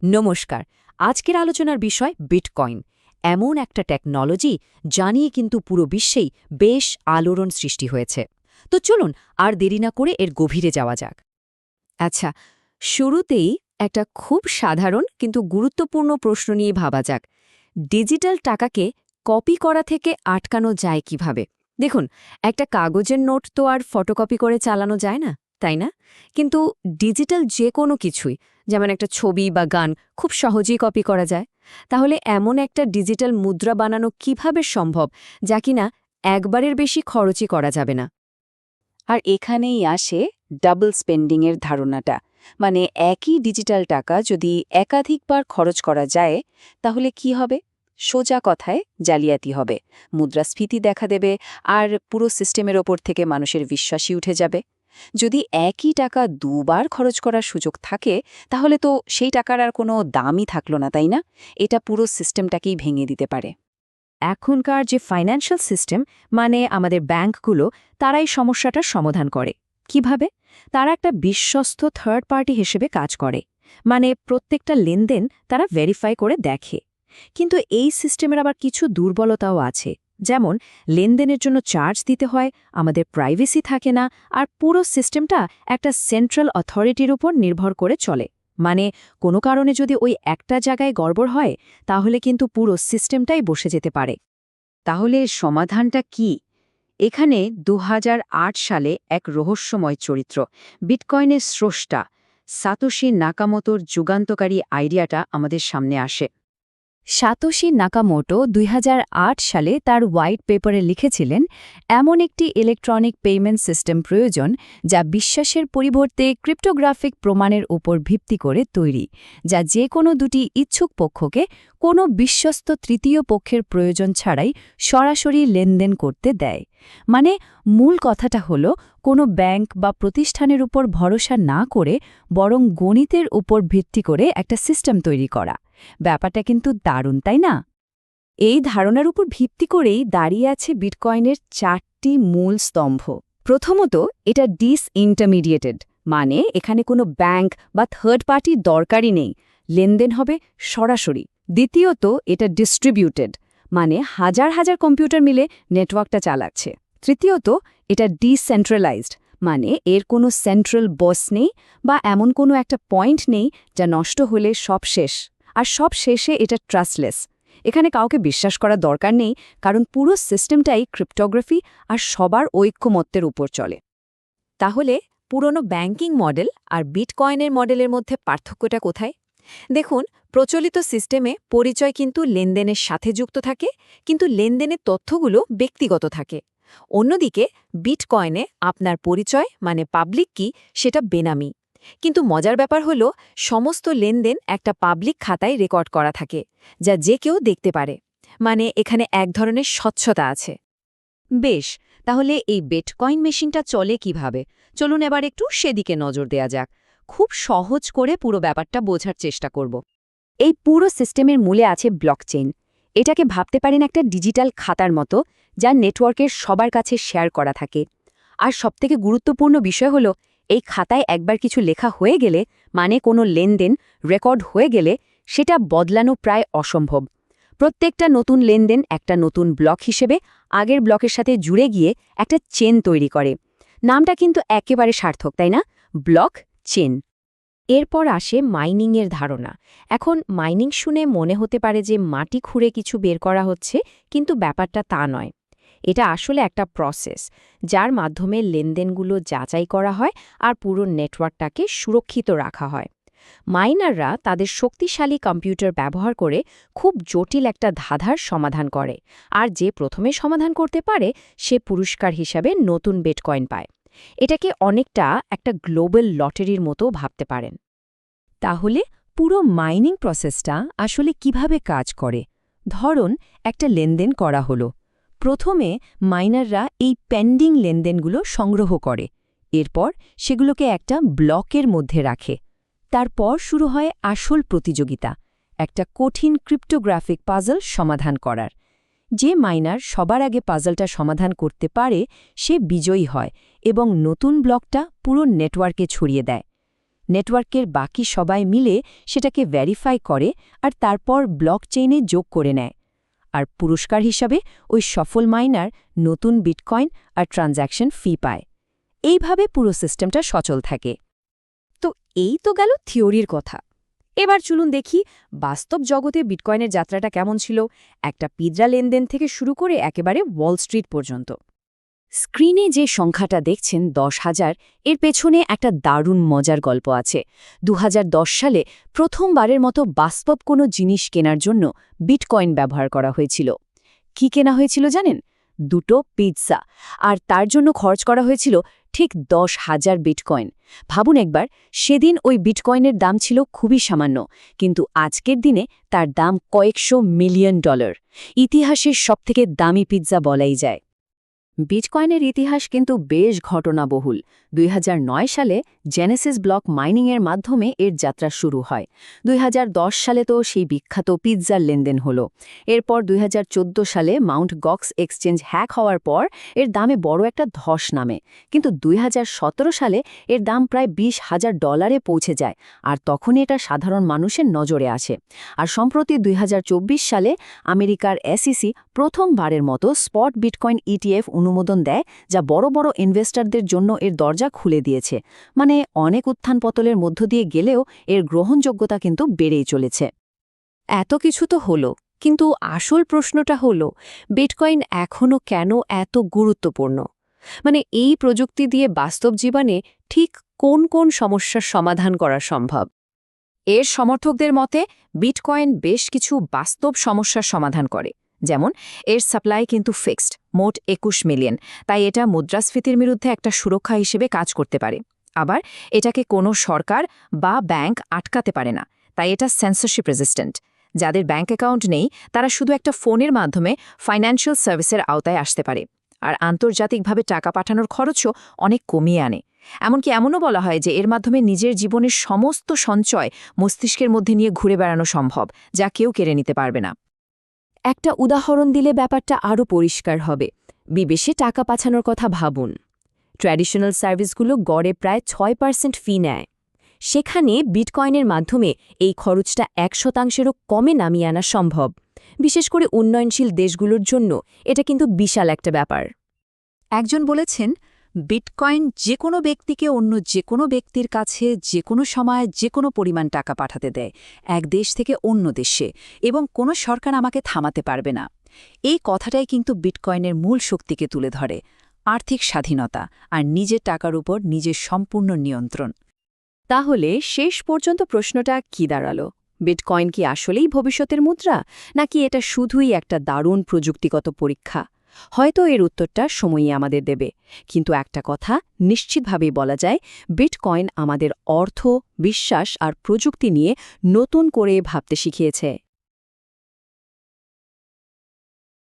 নমস্কার। আজকের আলোচনার বিষয় বিটকয়েন, এমন একটা টেকনোলজি যা নিয়ে কিন্তু পুরো বিশ্বেই বেশ আলোড়ন সৃষ্টি হয়েছে। তো চলুন আর দেরি না করে এর গভীরে যাওয়া যাক। আচ্ছা, শুরুতেই একটা খুব সাধারণ কিন্তু গুরুত্বপূর্ণ প্রশ্ন নিয়ে ভাবা যাক। ডিজিটাল টাকাকে কপি করা থেকে আটকানো যায় কিভাবে? দেখুন, একটা কাগজের নোট তো আর ফটোকপি করে চালানো যায় না, তাই না? কিন্তু ডিজিটাল যে কোনো কিছুই, যেমন একটা ছবি বা গান, খুব সহজেই কপি করা যায়। তাহলে এমন একটা ডিজিটাল মুদ্রা বানানো কিভাবে সম্ভব, যা কিনা একবারের বেশি খরচই করা যাবে না? আর এখানেই আসে ডাবল স্পেন্ডিংয়ের ধারণাটা। মানে একই ডিজিটাল টাকা যদি একাধিকবার খরচ করা যায়, তাহলে কি হবে? সোজা কথায় জালিয়াতি হবে, মুদ্রাস্ফীতি দেখা দেবে, আর পুরো সিস্টেমের ওপর থেকে মানুষের বিশ্বাসই উঠে যাবে। যদি একই টাকা দুবার খরচ করার সুযোগ থাকে, তাহলে তো সেই টাকার আর কোনো দামই থাকলো না, তাই না? এটা পুরো সিস্টেমটাকেই ভেঙে দিতে পারে। এখনকার যে ফাইন্যান্সিয়াল সিস্টেম, মানে আমাদের ব্যাংকগুলো, তারাই সমস্যাটার সমাধান করে। কিভাবে? তারা একটা বিশ্বস্ত থার্ড পার্টি হিসেবে কাজ করে। মানে প্রত্যেকটা লেনদেন তারা ভেরিফাই করে দেখে। কিন্তু এই সিস্টেমের আবার কিছু দুর্বলতাও আছে। যেমন লেনদেনের জন্য চার্জ দিতে হয়, আমাদের প্রাইভেসি থাকে না, আর পুরো সিস্টেমটা একটা সেন্ট্রাল অথরিটির উপর নির্ভর করে চলে। মানে কোনো কারণে যদি ওই একটা জায়গায় গড়বড় হয়, তাহলে কিন্তু পুরো সিস্টেমটাই বসে যেতে পারে। তাহলে সমাধানটা কি? এখানে ২০০৮ সালে এক রহস্যময় চরিত্র, বিটকয়েনের স্রষ্টা সাতোশি নাকামোটোর যুগান্তকারী আইডিয়াটা আমাদের সামনে আসে। সাতোশি নাকামোটো ২০০৮ সালে তার হোয়াইট পেপারে লিখেছিলেন, এমন একটি ইলেকট্রনিক পেমেন্ট সিস্টেম প্রয়োজন যা বিশ্বাসের পরিবর্তে ক্রিপ্টোগ্রাফিক প্রমাণের উপর ভিত্তি করে তৈরি, যা যে কোনো দুটি ইচ্ছুক পক্ষকে কোনো বিশ্বস্ত তৃতীয় পক্ষের প্রয়োজন ছাড়াই সরাসরি লেনদেন করতে দেয়। মানে মূল কথাটা হলো, কোনো ব্যাংক বা প্রতিষ্ঠানের উপর ভরসা না করে বরং গণিতের উপর ভিত্তি করে একটা সিস্টেম তৈরি করা। ব্যাপারটা কিন্তু দারুণ, তাই না? এই ধারণার উপর ভিত্তি করেই দাঁড়িয়ে আছে বিটকয়েনের 4টি মূল স্তম্ভ। প্রথমত, এটা ডিসইন্টারমিডিয়েটেড, মানে এখানে কোনো ব্যাংক বা থার্ড পার্টির দরকারই নেই, লেনদেন হবে সরাসরি। দ্বিতীয়ত, এটা ডিস্ট্রিবিউটেড, মানে হাজার হাজার কম্পিউটার মিলে নেটওয়ার্কটা চালাচ্ছে। তৃতীয়ত, এটা ডিসেন্ট্রালাইজড, মানে এর কোনো সেন্ট্রাল বস নেই বা এমন কোনো একটা পয়েন্ট নেই যা নষ্ট হলে সব শেষ। আর সব শেষে এটা ট্রাস্টলেস, এখানে কাউকে বিশ্বাস করার দরকার নেই, কারণ পুরো সিস্টেমটাই ক্রিপ্টোগ্রাফি আর সবার ঐক্যমত্যের উপর চলে। তাহলে পুরনো ব্যাংকিং মডেল আর বিটকয়েনের মডেলের মধ্যে পার্থক্যটা কোথায়? দেখুন, প্রচলিত সিস্টেমে পরিচয় কিন্তু লেনদেনের সাথে যুক্ত থাকে, কিন্তু লেনদেনের তথ্যগুলো ব্যক্তিগত থাকে। অন্যদিকে বিটকয়েনে আপনার পরিচয়, মানে পাবলিক কি, সেটা বেনামি। কিন্তু মজার ব্যাপার হলো, সমস্ত লেনদেন একটা পাবলিক খাতায় রেকর্ড করা থাকে, যা যে কেউ দেখতে পারে। মানে এখানে এক ধরনের স্বচ্ছতা আছে। বেশ, তাহলে এই বিটকয়েন মেশিনটা চলে কিভাবে? চলুন এবার একটু সেদিকে নজর দেয়া যাক। খুব সহজ করে পুরো ব্যাপারটা বোঝার চেষ্টা করব। এই পুরো সিস্টেমের মূলে আছে ব্লকচেইন। এটাকে ভাবতে পারেন একটা ডিজিটাল খাতার মতো, যা নেটওয়ার্কের সবার কাছে শেয়ার করা থাকে। আর সবথেকে গুরুত্বপূর্ণ বিষয় হলো, এই খাতায় একবার কিছু লেখা হয়ে গেলে, মানে কোনো লেনদেন রেকর্ড হয়ে গেলে, সেটা বদলানো প্রায় অসম্ভব। প্রত্যেকটা নতুন লেনদেন একটা নতুন ব্লক হিসেবে আগের ব্লকের সাথে জুড়ে গিয়ে একটা চেন তৈরি করে। নামটা কিন্তু একেবারে সার্থক, তাই না? Block chain. এরপর আসে মাইনিংয়ের ধারণা। এখন মাইনিং শুনে মনে হতে পারে যে মাটি খুঁড়ে কিছু বের করা হচ্ছে, কিন্তু ব্যাপারটা তা নয়। এটা আসলে একটা প্রসেস, যার মাধ্যমে লেনদেনগুলো যাচাই করা হয় আর পুরো নেটওয়ার্কটাকে সুরক্ষিত রাখা হয়। মাইনাররা তাদের শক্তিশালী কম্পিউটার ব্যবহার করে খুব জটিল একটা ধাঁধার সমাধান করে, আর যে প্রথমে সমাধান করতে পারে সে পুরস্কার হিসাবে নতুন বিটকয়েন পায়। এটাকে অনেকটা একটা গ্লোবাল লটারির মতো ভাবতে পারেন। তাহলে পুরো মাইনিং প্রসেসটা আসলে কিভাবে কাজ করে? ধরুন, একটা লেনদেন করা হলো। প্রথমে মাইনাররা এই পেন্ডিং লেনদেনগুলো সংগ্রহ করে, এরপর সেগুলোকে একটা ব্লকের মধ্যে রাখে। তারপর শুরু হয় আসল প্রতিযোগিতা, একটা কঠিন ক্রিপ্টোগ্রাফিক পাজল সমাধান করার। যে মাইনার সবার আগে পাজলটা সমাধান করতে পারে সে বিজয়ী হয় এবং নতুন ব্লকটা পুরো নেটওয়ার্কে ছড়িয়ে দেয়। নেটওয়ার্কের বাকি সবাই মিলে সেটাকে ভেরিফাই করে আর তারপর ব্লকচেইনে যোগ করে নেয়। আর পুরস্কার হিসাবে ওই সফল মাইনার নতুন বিটকয়েন আর ট্রানজ্যাকশন ফি পায়। এইভাবে পুরো সিস্টেমটা সচল থাকে। তো এই তো গেল থিওরির কথা। এবার চলুন দেখি বাস্তব জগতে বিটকয়েনের যাত্রাটা কেমন ছিল, একটা পিঁজরা লেনদেন থেকে শুরু করে একেবারে ওয়াল স্ট্রিট পর্যন্ত। স্ক্রিনে যে সংখ্যাটা দেখছেন 10,000, এর পেছনে একটা দারুণ মজার গল্প আছে। 2010 সালে প্রথমবারের মতো বাস্তব কোনো জিনিস কেনার জন্য বিটকয়েন ব্যবহার করা হয়েছিল। কি কেনা হয়েছিল জানেন? 2 পিৎজা, আর তার জন্য খরচ করা হয়েছিল ঠিক 10,000 বিটকয়েন। ভাবুন একবার, সেদিন ওই বিটকয়েনের দাম ছিল খুবই সামান্য, কিন্তু আজকের দিনে তার দাম কয়েকশো মিলিয়ন ডলার। ইতিহাসের সবথেকে দামি পিৎজা বলাই যায়। বিটকয়েনের ইতিহাস কিন্তু বেশ ঘটনাবহুল। 2009 সালে জেনেসিস ব্লক মাইনিংয়ের মাধ্যমে এর যাত্রা শুরু হয়। 2010 সালে তো সেই বিখ্যাত পিৎজার লেনদেন হলো। এরপর 2014 সালে মাউন্ট গক্স এক্সচেঞ্জ হ্যাক হওয়ার পর এর দামে বড় একটা ধস নামে, কিন্তু 2017 সালে এর দাম প্রায় $20,000 পৌঁছে যায়, আর তখন এটা সাধারণ মানুষের নজরে আসে। আর সম্প্রতি 2024 সালে আমেরিকার SEC প্রথমবারের মতো স্পট বিটকয়েন ETF অনুমোদন দেয়, যা বড় বড় ইনভেস্টরদের জন্য এর দরজা খুলে দিয়েছে। মানে অনেক উত্থান পতনের মধ্য দিয়ে গেলেও এর গ্রহণযোগ্যতা কিন্তু বেড়েই চলেছে। এত কিছু তো হলো, কিন্তু আসল প্রশ্নটা হলো, বিটকয়েন এখনও কেন এত গুরুত্বপূর্ণ? মানে এই প্রযুক্তি দিয়ে বাস্তব জীবনে ঠিক কোন কোন সমস্যার সমাধান করা সম্ভব? এর সমর্থকদের মতে বিটকয়েন বেশ কিছু বাস্তব সমস্যার সমাধান করে। যেমন এর সাপ্লাই কিন্তু ফিক্সড, মোট 21 মিলিয়ন, তাই এটা মুদ্রাস্ফীতির বিরুদ্ধে একটা সুরক্ষা হিসেবে কাজ করতে পারে। আবার এটাকে কোনো সরকার বা ব্যাংক আটকাতে পারে না, তাই এটা সেন্সরশিপ রেজিস্ট্যান্ট। যাদের ব্যাংক অ্যাকাউন্ট নেই তারা শুধু একটা ফোনের মাধ্যমে ফাইন্যান্সিয়াল সার্ভিসের আওতায় আসতে পারে, আর আন্তর্জাতিকভাবে টাকা পাঠানোর খরচও অনেক কমিয়ে আনে। এমনকি এমনও বলা হয় যে এর মাধ্যমে নিজের জীবনের সমস্ত সঞ্চয় মস্তিষ্কের মধ্যে নিয়ে ঘুরে বেড়ানো সম্ভব, যা কেউ কেড়ে নিতে পারবে না। একটা উদাহরণ দিলে ব্যাপারটা আরও পরিষ্কার হবে। বিদেশে টাকা পাঠানোর কথা ভাবুন। ট্র্যাডিশনাল সার্ভিসগুলো গড়ে প্রায় 6% ফি নেয়। সেখানে বিটকয়েনের মাধ্যমে এই খরচটা 1%-এরও কমে নামিয়ে আনা সম্ভব। বিশেষ করে উন্নয়নশীল দেশগুলোর জন্য এটা কিন্তু বিশাল একটা ব্যাপার। একজন বলেছেন, বিটকয়েন যে কোনো ব্যক্তিকে অন্য যে কোনো ব্যক্তির কাছে যে কোনো সময় যে কোনো পরিমাণ টাকা পাঠাতে দেয়, এক দেশ থেকে অন্য দেশে, এবং কোনো সরকার আমাকে থামাতে পারবে না। এই কথাটাই কিন্তু বিটকয়েনের মূল শক্তিকে তুলে ধরে, আর্থিক স্বাধীনতা আর নিজের টাকার উপর নিজের সম্পূর্ণ নিয়ন্ত্রণ। তাহলে শেষ পর্যন্ত প্রশ্নটা কি দাঁড়ালো? বিটকয়েন কি আসলেই ভবিষ্যতের মুদ্রা, নাকি এটা শুধুই একটা দারুণ প্রযুক্তিগত পরীক্ষা? হয়তো এর উত্তরটা সময়ই আমাদের দেবে, কিন্তু একটা কথা নিশ্চিতভাবেই বলা যায়, বিটকয়েন আমাদের অর্থ, বিশ্বাস আর প্রযুক্তি নিয়ে নতুন করে ভাবতে শিখিয়েছে।